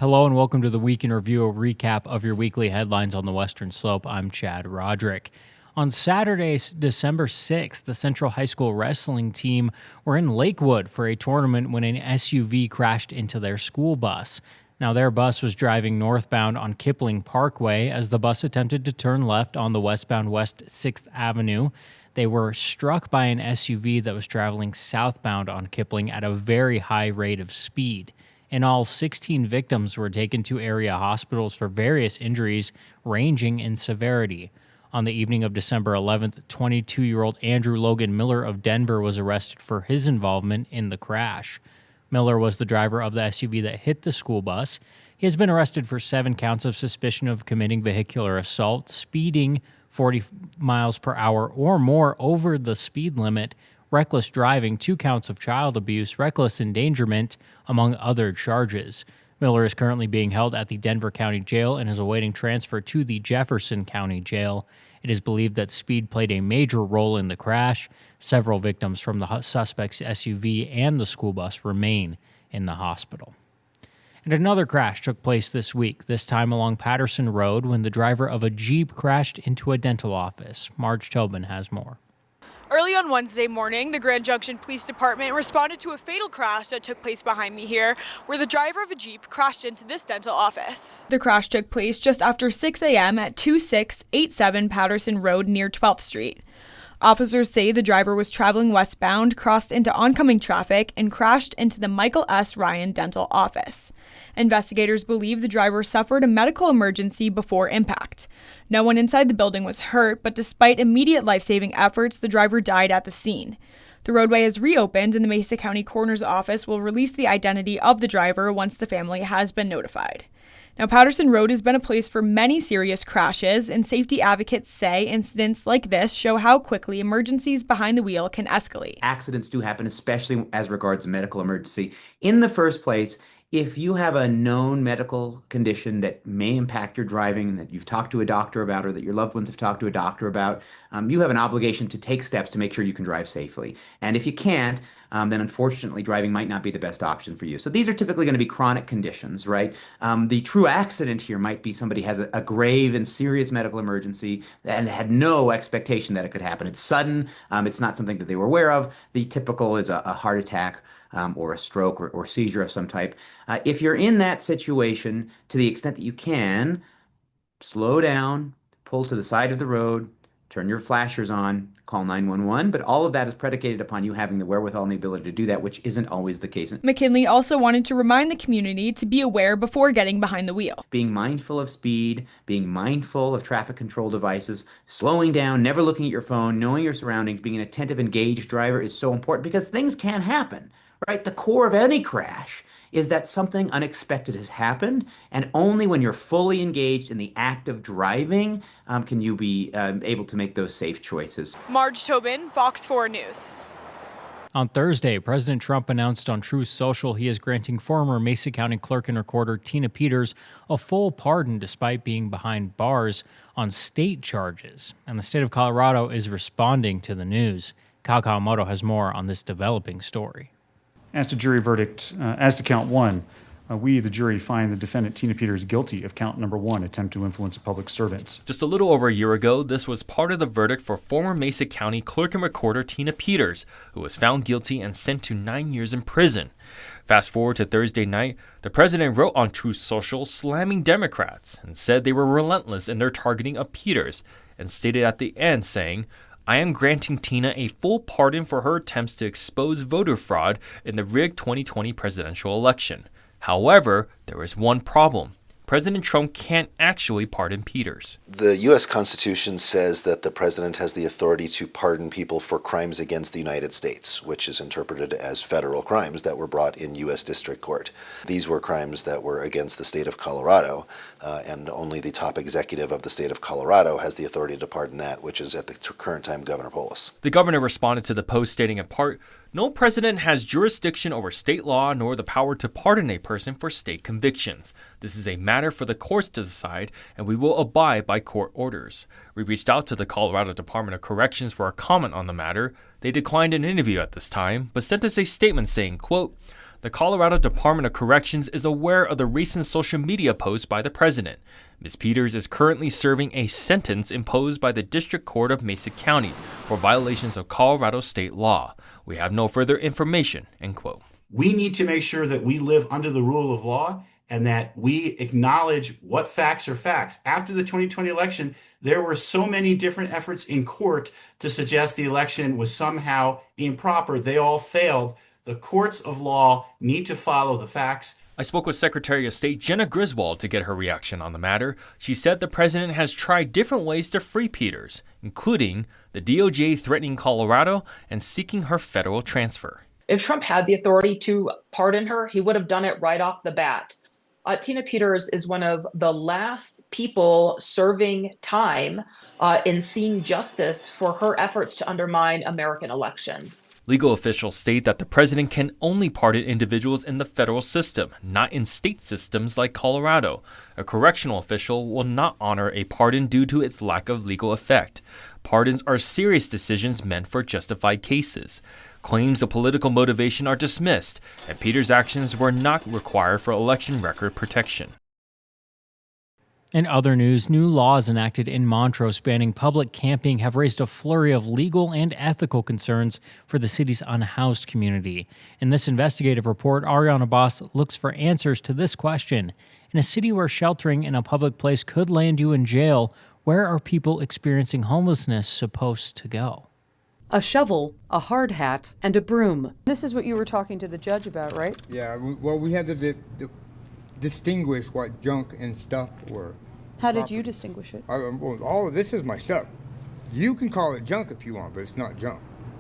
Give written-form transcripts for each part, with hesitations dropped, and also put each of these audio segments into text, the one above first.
Hello and welcome to the Week in Review, a recap of your weekly headlines on the Western Slope. I'm Chad Roderick. On Saturday, December 6th, the Central High School wrestling team were in Lakewood for a tournament when an SUV crashed into their school bus. Now, their bus was driving northbound on Kipling Parkway as the bus attempted to turn left on the westbound West 6th Avenue. They were struck by an SUV that was traveling southbound on Kipling at a very high rate of speed. In all, 16 victims were taken to area hospitals for various injuries ranging in severity. On the evening of December 11th, 22-year-old Andrew Logan Miller of Denver was arrested for his involvement in the crash. Miller was the driver of the SUV that hit the school bus. He has been arrested for 7 counts of suspicion of committing vehicular assault, speeding 40 miles per hour or more over the speed limit, reckless driving, 2 counts of child abuse, reckless endangerment, among other charges. Miller is currently being held at the Denver County Jail and is awaiting transfer to the Jefferson County Jail. It is believed that speed played a major role in the crash. Several victims from the suspect's SUV and the school bus remain in the hospital. And another crash took place this week, this time along Patterson Road when the driver of a Jeep crashed into a dental office. Marge Tobin has more. Early on Wednesday morning, the Grand Junction Police Department responded to a fatal crash that took place behind me here, where the driver of a Jeep crashed into this dental office. The crash took place just after 6 a.m. at 2687 Patterson Road near 12th Street. Officers say the driver was traveling westbound, crossed into oncoming traffic, and crashed into the Michael S. Ryan dental office. Investigators believe the driver suffered a medical emergency before impact. No one inside the building was hurt, but despite immediate life-saving efforts, the driver died at the scene. The roadway is reopened, and the Mesa County Coroner's Office will release the identity of the driver once the family has been notified. Now, Patterson Road has been a place for many serious crashes, and safety advocates say incidents like this show how quickly emergencies behind the wheel can escalate. Accidents do happen, especially as regards a medical emergency. In the first place, if you have a known medical condition that may impact your driving and that you've talked to a doctor about or that your loved ones have talked to a doctor about, you have an obligation to take steps to make sure you can drive safely. And if you can't, then unfortunately driving might not be the best option for you. So these are typically going to be chronic conditions, right? The true accident here might be somebody has a grave and serious medical emergency and had no expectation that it could happen. It's sudden. It's not something that they were aware of. The typical is a heart attack or a stroke or seizure of some type. If you're in that situation, to the extent that you can, slow down, pull to the side of the road, turn your flashers on, call 911, but all of that is predicated upon you having the wherewithal and the ability to do that, which isn't always the case. McKinley also wanted to remind the community to be aware before getting behind the wheel. Being mindful of speed, being mindful of traffic control devices, slowing down, never looking at your phone, knowing your surroundings, being an attentive, engaged driver is so important because things can happen, right? The core of any crash is that something unexpected has happened, and only when you're fully engaged in the act of driving can you be able to make those safe choices. Marge Tobin, Fox 4 News. On Thursday, President Trump announced on Truth Social he is granting former Mesa County Clerk and Recorder Tina Peters a full pardon despite being behind bars on state charges. And the state of Colorado is responding to the news. Kyle Kawamoto has more on this developing story. As to jury verdict, as to count 1, we, the jury, find the defendant Tina Peters guilty of count number 1, attempt to influence a public servant. Just a little over a year ago, this was part of the verdict for former Mesa County Clerk and Recorder Tina Peters, who was found guilty and sent to 9 years in prison. Fast forward to Thursday night, the president wrote on Truth Social slamming Democrats and said they were relentless in their targeting of Peters, and stated at the end saying, "I am granting Tina a full pardon for her attempts to expose voter fraud in the rigged 2020 presidential election. However, there is one problem. President Trump can't actually pardon Peters." The U.S. Constitution says that the president has the authority to pardon people for crimes against the United States, which is interpreted as federal crimes that were brought in U.S. District Court. These were crimes that were against the state of Colorado, and only the top executive of the state of Colorado has the authority to pardon that, which is at the current time Governor Polis. The governor responded to the post stating in part, "No president has jurisdiction over state law nor the power to pardon a person for state convictions. This is a matter for the courts to decide, and we will abide by court orders." We reached out to the Colorado Department of Corrections for a comment on the matter. They declined an interview at this time, but sent us a statement saying, quote, The Colorado Department of Corrections is aware of the recent social media post by the president. Ms. Peters is currently serving a sentence imposed by the District Court of Mesa County for violations of Colorado state law. We have no further information, end quote. We need to make sure that we live under the rule of law and that we acknowledge what facts are facts. After the 2020 election, there were so many different efforts in court to suggest the election was somehow improper. They all failed. The courts of law need to follow the facts. I spoke with Secretary of State Jenna Griswold to get her reaction on the matter. She said the president has tried different ways to free Peters, including the DOJ threatening Colorado and seeking her federal transfer. If Trump had the authority to pardon her, he would have done it right off the bat. Tina Peters is one of the last people serving time in seeing justice for her efforts to undermine American elections. Legal officials state that the president can only pardon individuals in the federal system, not in state systems like Colorado. A correctional official will not honor a pardon due to its lack of legal effect. Pardons are serious decisions meant for justified cases. Claims of political motivation are dismissed, and Peters' actions were not required for election record protection. In other news, new laws enacted in Montrose banning public camping have raised a flurry of legal and ethical concerns for the city's unhoused community. In this investigative report, Ariana Boss looks for answers to this question. In a city where sheltering in a public place could land you in jail, where are people experiencing homelessness supposed to go? A shovel, a hard hat, and a broom. This is what you were talking to the judge about, right? Yeah, well, we had to distinguish what junk and stuff were. How did you distinguish it? Well, all of this is my stuff. You can call it junk if you want, but it's not junk,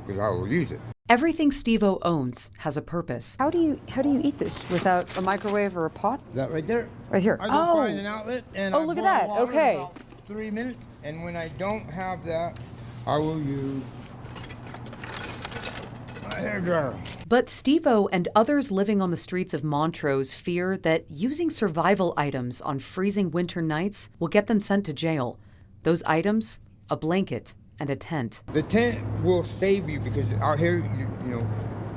because I will use it. Everything Steve-O owns has a purpose. How do you eat this without a microwave or a pot? That right there. Right here. I go find an outlet and I look at boil that. water Okay. about 3 minutes, and when I don't have that, I will use hairdryer. But Steve-O and others living on the streets of Montrose fear that using survival items on freezing winter nights will get them sent to jail. Those items, a blanket and a tent. The tent will save you because out here, you know,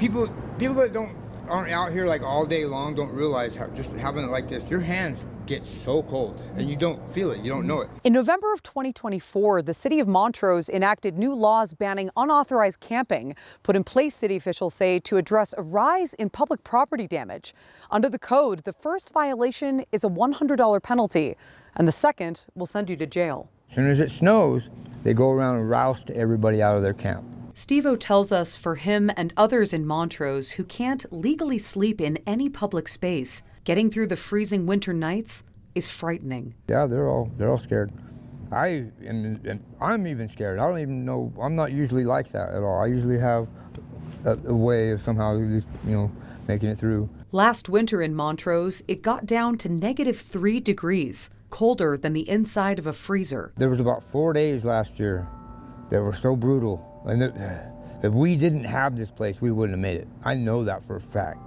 people that aren't out here like all day long don't realize how just having it like this, your hands get so cold and you don't feel it, you don't know it. In November of 2024, the city of Montrose enacted new laws banning unauthorized camping, put in place, city officials say, to address a rise in public property damage. Under the code, the first violation is a $100 penalty, and the second will send you to jail. As soon as it snows, they go around and roust everybody out of their camp. Steve-O tells us for him and others in Montrose who can't legally sleep in any public space, getting through the freezing winter nights is frightening. Yeah, they're all scared. I'm even scared. I don't even know. I'm not usually like that at all. I usually have a way of somehow just, making it through. Last winter in Montrose, it got down to -3 degrees, colder than the inside of a freezer. There was about 4 days last year that were so brutal. And if we didn't have this place, we wouldn't have made it. I know that for a fact.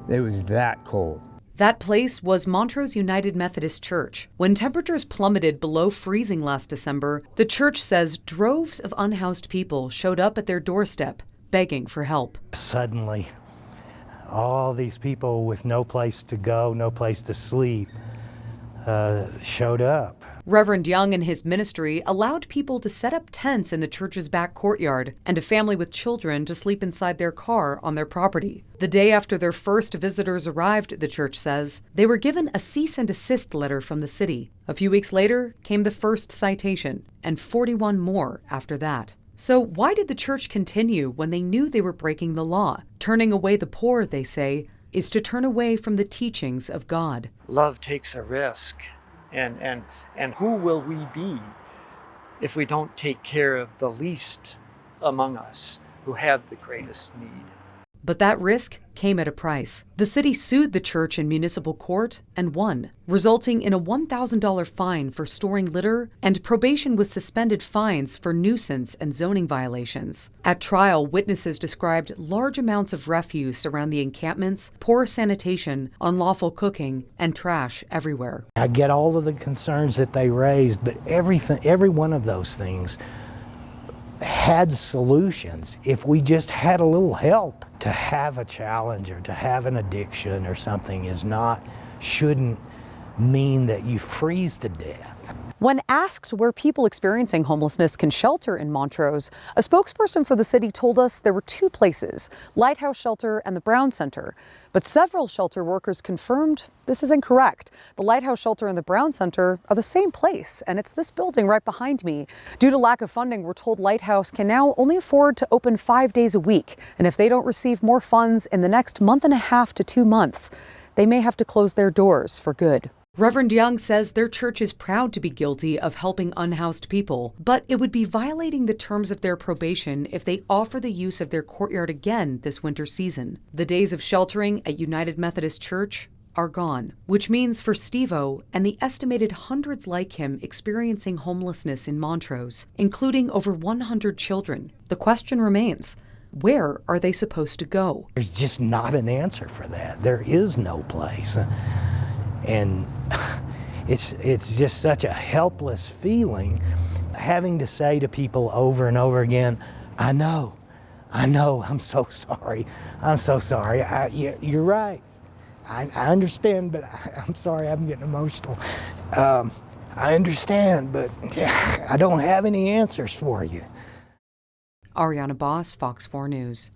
It was that cold. That place was Montrose United Methodist Church. When temperatures plummeted below freezing last December, the church says droves of unhoused people showed up at their doorstep, begging for help. Suddenly, all these people with no place to go, no place to sleep, showed up. Reverend Young and his ministry allowed people to set up tents in the church's back courtyard and a family with children to sleep inside their car on their property. The day after their first visitors arrived, the church says, they were given a cease and desist letter from the city. A few weeks later came the first citation, and 41 more after that. So why did the church continue when they knew they were breaking the law? Turning away the poor, they say, is to turn away from the teachings of God. Love takes a risk. And who will we be if we don't take care of the least among us who have the greatest need? But that risk came at a price. The city sued the church in municipal court and won, resulting in a $1,000 fine for storing litter and probation with suspended fines for nuisance and zoning violations. At trial, witnesses described large amounts of refuse around the encampments, poor sanitation, unlawful cooking, and trash everywhere. I get all of the concerns that they raised, but every one of those things had solutions, if we just had a little help. To have a challenge or to have an addiction or something shouldn't mean that you freeze to death. When asked where people experiencing homelessness can shelter in Montrose, a spokesperson for the city told us there were two places, Lighthouse Shelter and the Brown Center. But several shelter workers confirmed this is incorrect. The Lighthouse Shelter and the Brown Center are the same place, and it's this building right behind me. Due to lack of funding, we're told Lighthouse can now only afford to open 5 days a week. And if they don't receive more funds in the next month and a half to 2 months, they may have to close their doors for good. Reverend Young says their church is proud to be guilty of helping unhoused people, but it would be violating the terms of their probation if they offer the use of their courtyard again this winter season. The days of sheltering at United Methodist Church are gone, which means for Steve-O and the estimated hundreds like him experiencing homelessness in Montrose, including over 100 children, the question remains, where are they supposed to go? There's just not an answer for that. There is no place. And it's just such a helpless feeling, having to say to people over and over again, I know, I'm so sorry, you're right, I understand, but I'm sorry, I'm getting emotional. I understand, but I don't have any answers for you. Ariana Boss, Fox 4 News.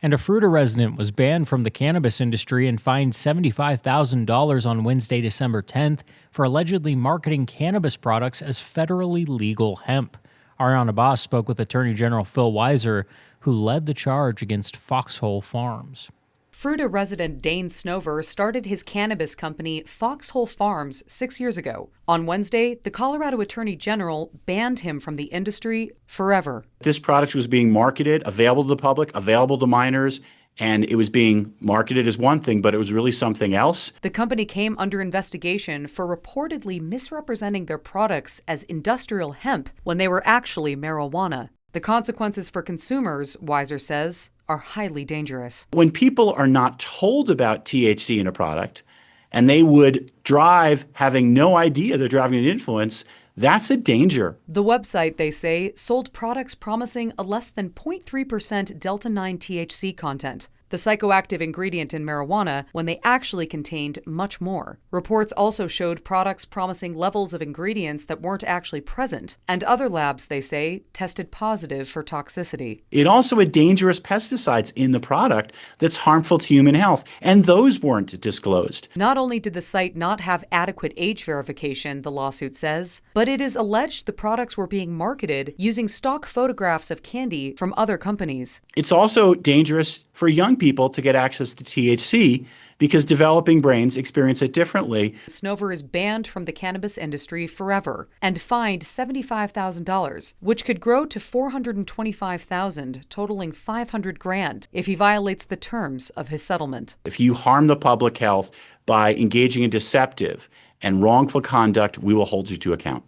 And a Fruita resident was banned from the cannabis industry and fined $75,000 on Wednesday, December 10th for allegedly marketing cannabis products as federally legal hemp. Ariana Boss spoke with Attorney General Phil Weiser, who led the charge against Foxhole Farms. Fruita resident Dane Snover started his cannabis company Foxhole Farms 6 years ago. On Wednesday, the Colorado Attorney General banned him from the industry forever. This product was being marketed, available to the public, available to minors, and it was being marketed as one thing, but it was really something else. The company came under investigation for reportedly misrepresenting their products as industrial hemp when they were actually marijuana. The consequences for consumers, Weiser says, are highly dangerous. When people are not told about THC in a product, and they would drive having no idea they're driving an influence, that's a danger. The website, they say, sold products promising a less than 0.3% Delta-9 THC content, the psychoactive ingredient in marijuana, when they actually contained much more. Reports also showed products promising levels of ingredients that weren't actually present, and other labs, they say, tested positive for toxicity. It also had dangerous pesticides in the product that's harmful to human health, and those weren't disclosed. Not only did the site not have adequate age verification, the lawsuit says, but it is alleged the products were being marketed using stock photographs of candy from other companies. It's also dangerous for young people to get access to THC because developing brains experience it differently. Snover is banned from the cannabis industry forever and fined $75,000, which could grow to $425,000, totaling $500,000 if he violates the terms of his settlement. If you harm the public health by engaging in deceptive and wrongful conduct, we will hold you to account.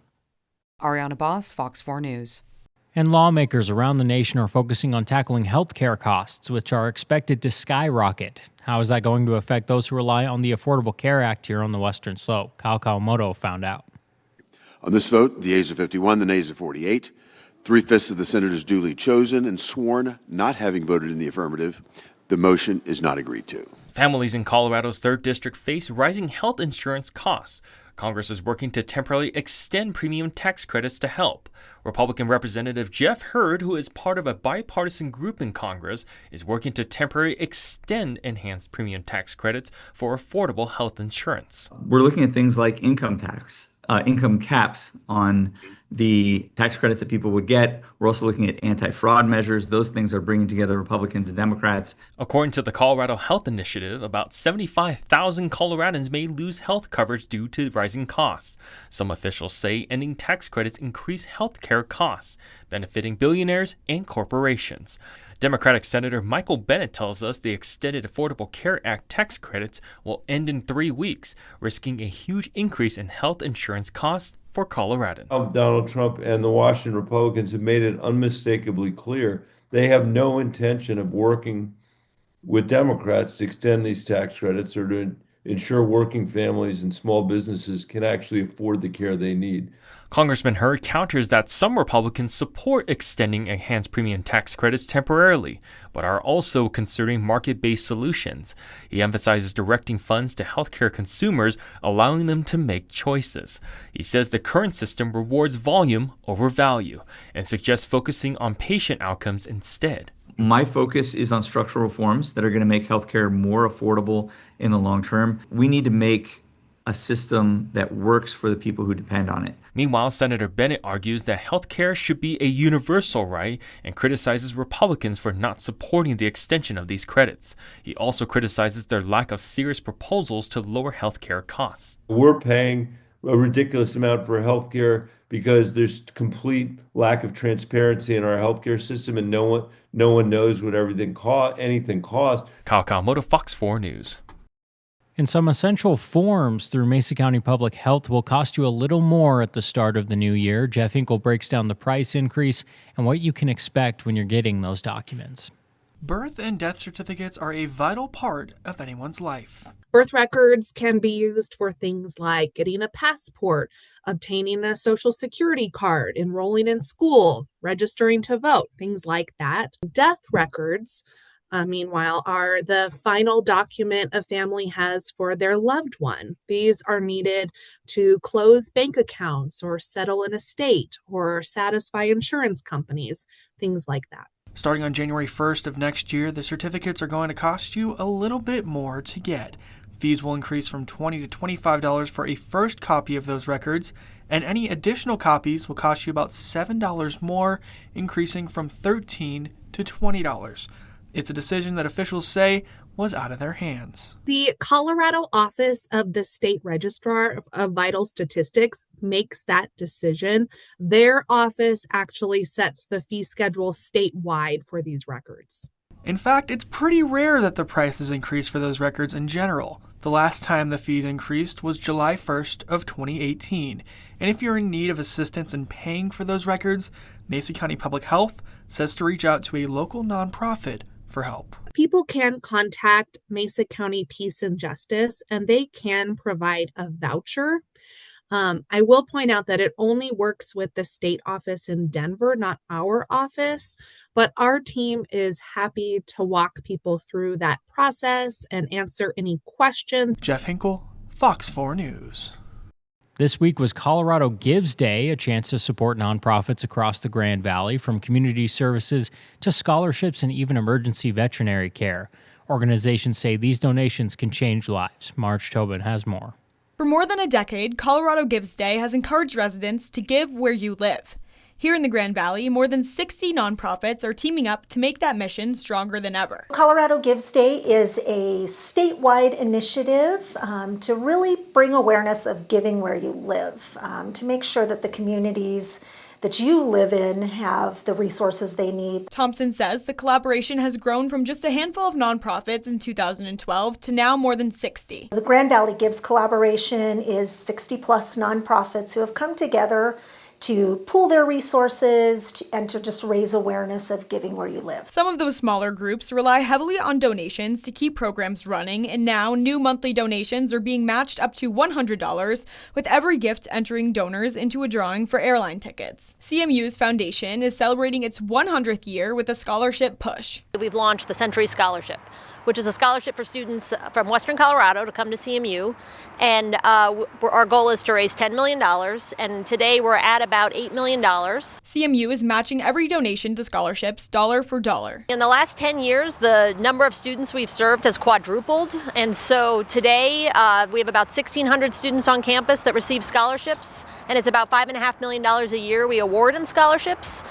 Ariana Boss, Fox 4 News. And lawmakers around the nation are focusing on tackling healthcare costs, which are expected to skyrocket. How is that going to affect those who rely on the Affordable Care Act here on the Western Slope? Kyle Kawamoto found out. On this vote, the ayes are 51, the nays are 48. 3/5 of the senators duly chosen and sworn not having voted in the affirmative. The motion is not agreed to. Families in Colorado's 3rd District face rising health insurance costs. Congress is working to temporarily extend premium tax credits to help. Republican Representative Jeff Hurd, who is part of a bipartisan group in Congress, is working to temporarily extend enhanced premium tax credits for affordable health insurance. We're looking at things like income tax, income caps on the tax credits that people would get. We're also looking at anti-fraud measures. Those things are bringing together Republicans and Democrats. According to the Colorado Health Initiative, about 75,000 Coloradans may lose health coverage due to rising costs. Some officials say ending tax credits increase health care costs, benefiting billionaires and corporations. Democratic Senator Michael Bennett tells us the extended Affordable Care Act tax credits will end in 3 weeks, risking a huge increase in health insurance costs for Coloradans. Donald Trump and the Washington Republicans have made it unmistakably clear they have no intention of working with Democrats to extend these tax credits or to ensure working families and small businesses can actually afford the care they need. Congressman Hurd counters that some Republicans support extending enhanced premium tax credits temporarily, but are also considering market-based solutions. He emphasizes directing funds to healthcare consumers, allowing them to make choices. He says the current system rewards volume over value and suggests focusing on patient outcomes instead. My focus is on structural reforms that are going to make healthcare more affordable in the long term. We need to make a system that works for the people who depend on it. Meanwhile, Senator Bennett argues that health care should be a universal right and criticizes Republicans for not supporting the extension of these credits. He also criticizes their lack of serious proposals to lower health care costs. We're paying a ridiculous amount for health care because there's complete lack of transparency in our healthcare system, and no one knows what anything costs. Kyle Kawamoto, Fox 4 News. And some essential forms through Mesa County Public Health will cost you a little more at the start of the new year. Jeff Hinkle breaks down the price increase and what you can expect when you're getting those documents. Birth and death certificates are a vital part of anyone's life. Birth records can be used for things like getting a passport, obtaining a social security card, enrolling in school, registering to vote, things like that. Death records, meanwhile, are the final document a family has for their loved one. These are needed to close bank accounts or settle an estate or satisfy insurance companies, things like that. Starting on January 1st of next year, the certificates are going to cost you a little bit more to get. Fees will increase from $20 to $25 for a first copy of those records, and any additional copies will cost you about $7 more, increasing from $13 to $20. It's a decision that officials say was out of their hands. The Colorado Office of the State Registrar of Vital Statistics makes that decision. Their office actually sets the fee schedule statewide for these records. In fact, it's pretty rare that the prices increase for those records in general. The last time the fees increased was July 1st of 2018. And if you're in need of assistance in paying for those records, Mesa County Public Health says to reach out to a local nonprofit for help. People can contact Mesa County Peace and Justice, and they can provide a voucher. I will point out that it only works with the state office in Denver, not our office, but our team is happy to walk people through that process and answer any questions. Jeff Hinkle, Fox 4 News. This week was Colorado Gives Day, a chance to support nonprofits across the Grand Valley, from community services to scholarships and even emergency veterinary care. Organizations say these donations can change lives. Marge Tobin has more. For more than a decade, Colorado Gives Day has encouraged residents to give where you live. Here in the Grand Valley, more than 60 nonprofits are teaming up to make that mission stronger than ever. Colorado Gives Day is a statewide initiative to really bring awareness of giving where you live, to make sure that the communities that you live in have the resources they need. Thompson says the collaboration has grown from just a handful of nonprofits in 2012 to now more than 60. The Grand Valley Gives collaboration is 60 plus nonprofits who have come together to pool their resources and to just raise awareness of giving where you live. Some of those smaller groups rely heavily on donations to keep programs running, and now new monthly donations are being matched up to $100, with every gift entering donors into a drawing for airline tickets. CMU's foundation is celebrating its 100th year with a scholarship push. We've launched the Century Scholarship, which is a scholarship for students from Western Colorado to come to CMU. And our goal is to raise $10 million. And today we're at about $8 million. CMU is matching every donation to scholarships dollar for dollar. In the last 10 years, the number of students we've served has quadrupled. And so today we have about 1,600 students on campus that receive scholarships. And it's about $5.5 million a year we award in scholarships.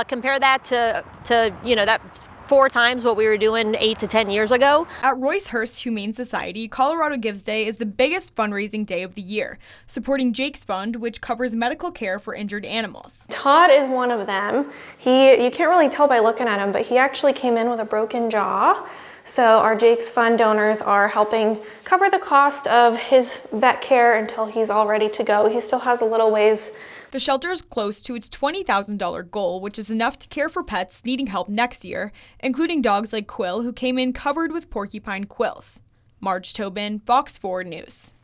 Compare that to that 4 times what we were doing 8 to 10 years ago. At Royce Hurst Humane Society, Colorado Gives Day is the biggest fundraising day of the year, supporting Jake's Fund, which covers medical care for injured animals. Todd is one of them. You can't really tell by looking at him, but he actually came in with a broken jaw. So our Jake's Fund donors are helping cover the cost of his vet care until he's all ready to go. He still has a little ways. The shelter is close to its $20,000 goal, which is enough to care for pets needing help next year, including dogs like Quill, who came in covered with porcupine quills. Marge Tobin, Fox 4 News.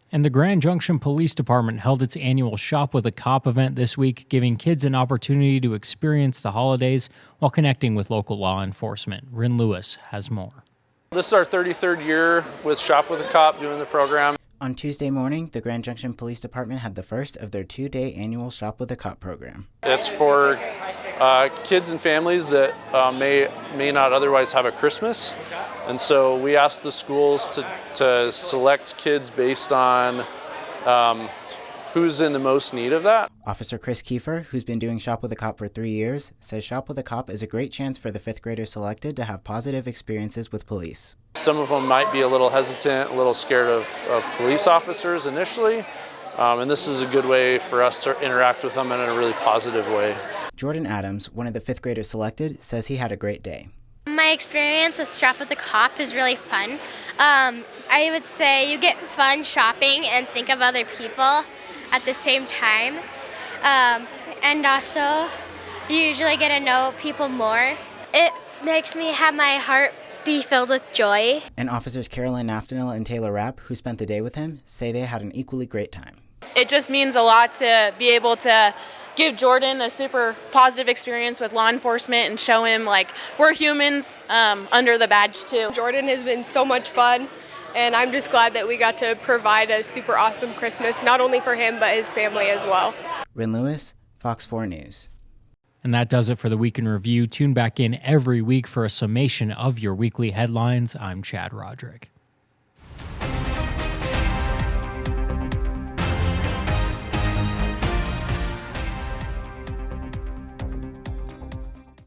And the Grand Junction Police Department held its annual Shop with a Cop event this week, giving kids an opportunity to experience the holidays while connecting with local law enforcement. Rin Lewis has more. This is our 33rd year with Shop with a Cop doing the program. On Tuesday morning, the Grand Junction Police Department had the first of their 2-day annual Shop with a Cop program. It's for kids and families that may not otherwise have a Christmas. And so we asked the schools to select kids based on who's in the most need of that. Officer Chris Kiefer, who's been doing Shop with a Cop for 3 years, says Shop with a Cop is a great chance for the 5th graders selected to have positive experiences with police. Some of them might be a little hesitant, a little scared of police officers initially, and this is a good way for us to interact with them in a really positive way. Jordan Adams, one of the 5th graders selected, says he had a great day. My experience with Shop with a Cop is really fun. I would say you get fun shopping and think of other people at the same time. And also, you usually get to know people more. It makes me have my heart be filled with joy. And officers Carolyn Naftanil and Taylor Rapp, who spent the day with him, say they had an equally great time. It just means a lot to be able to give Jordan a super positive experience with law enforcement and show him like we're humans under the badge too. Jordan has been so much fun, and I'm just glad that we got to provide a super awesome Christmas, not only for him, but his family as well. Rin Lewis, Fox 4 News. And that does it for the Week in Review. Tune back in every week for a summation of your weekly headlines. I'm Chad Roderick.